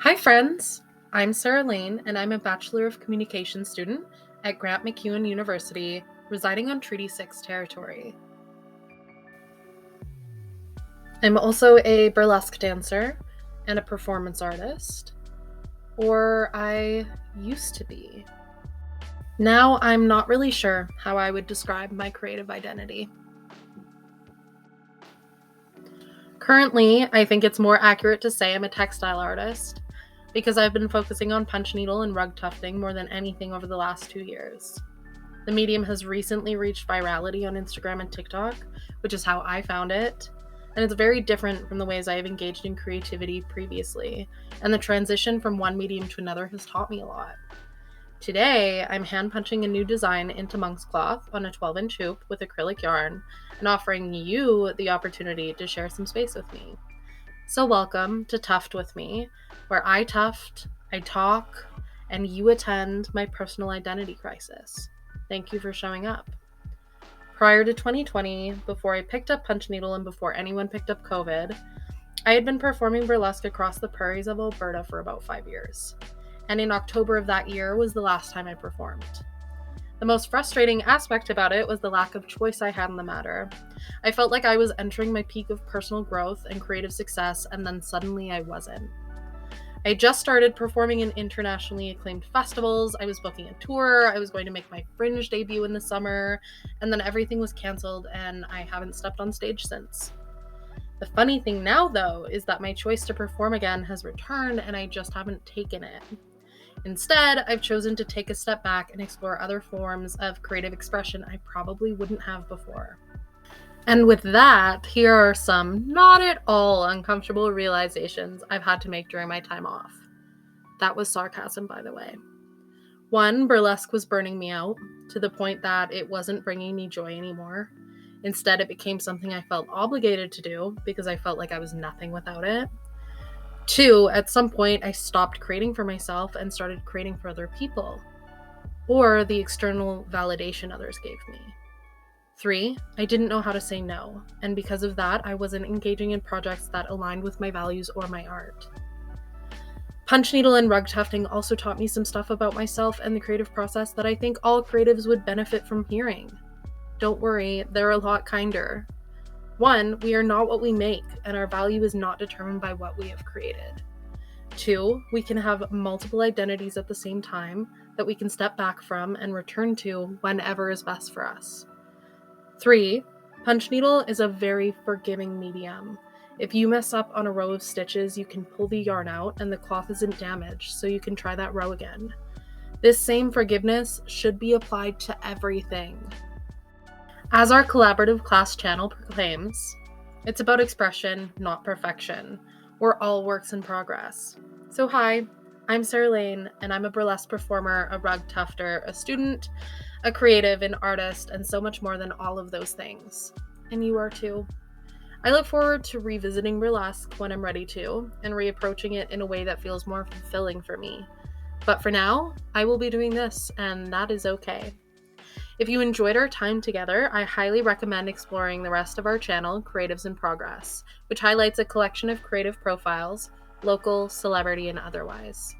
Hi friends, I'm Sarah-Layne and I'm a Bachelor of Communication student at Grant MacEwan University, residing on Treaty 6 territory. I'm also a burlesque dancer and a performance artist, or I used to be. Now I'm not really sure how I would describe my creative identity. Currently, I think it's more accurate to say I'm a textile artist, because I've been focusing on punch needle and rug tufting more than anything over the last 2 years. The medium has recently reached virality on Instagram and TikTok, which is how I found it, and it's very different from the ways I have engaged in creativity previously, and the transition from one medium to another has taught me a lot. Today, I'm hand punching a new design into monk's cloth on a 12-inch hoop with acrylic yarn and offering you the opportunity to share some space with me. So welcome to Tuft With Me, where I tuft, I talk, and you attend my personal identity crisis. Thank you for showing up. Prior to 2020, before I picked up punch needle and before anyone picked up COVID, I had been performing burlesque across the prairies of Alberta for about 5 years. And in October of that year was the last time I performed. The most frustrating aspect about it was the lack of choice I had in the matter. I felt like I was entering my peak of personal growth and creative success, and then suddenly I wasn't. I just started performing in internationally acclaimed festivals, I was booking a tour, I was going to make my Fringe debut in the summer, and then everything was canceled and I haven't stepped on stage since. The funny thing now, though, is that my choice to perform again has returned and I just haven't taken it. Instead, I've chosen to take a step back and explore other forms of creative expression I probably wouldn't have before. And with that, here are some not at all uncomfortable realizations I've had to make during my time off. That was sarcasm, by the way. 1, burlesque was burning me out to the point that it wasn't bringing me joy anymore. Instead, it became something I felt obligated to do because I felt like I was nothing without it. 2, at some point, I stopped creating for myself and started creating for other people, or the external validation others gave me. 3, I didn't know how to say no, and because of that, I wasn't engaging in projects that aligned with my values or my art. Punch needle and rug tufting also taught me some stuff about myself and the creative process that I think all creatives would benefit from hearing. Don't worry, they're a lot kinder. 1, we are not what we make, and our value is not determined by what we have created. 2, we can have multiple identities at the same time that we can step back from and return to whenever is best for us. 3, punch needle is a very forgiving medium. If you mess up on a row of stitches, you can pull the yarn out and the cloth isn't damaged, so you can try that row again. This same forgiveness should be applied to everything. As our collaborative class channel proclaims, it's about expression, not perfection. We're all works in progress. So hi, I'm Sarah-Layne, and I'm a burlesque performer, a rug tufter, a student, a creative, an artist, and so much more than all of those things. And you are too. I look forward to revisiting burlesque when I'm ready to, and reapproaching it in a way that feels more fulfilling for me. But for now, I will be doing this, and that is okay. If you enjoyed our time together, I highly recommend exploring the rest of our channel, Creatives in Progress, which highlights a collection of creative profiles, local, celebrity, and otherwise.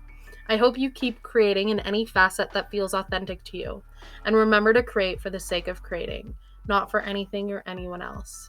I hope you keep creating in any facet that feels authentic to you, and remember to create for the sake of creating, not for anything or anyone else.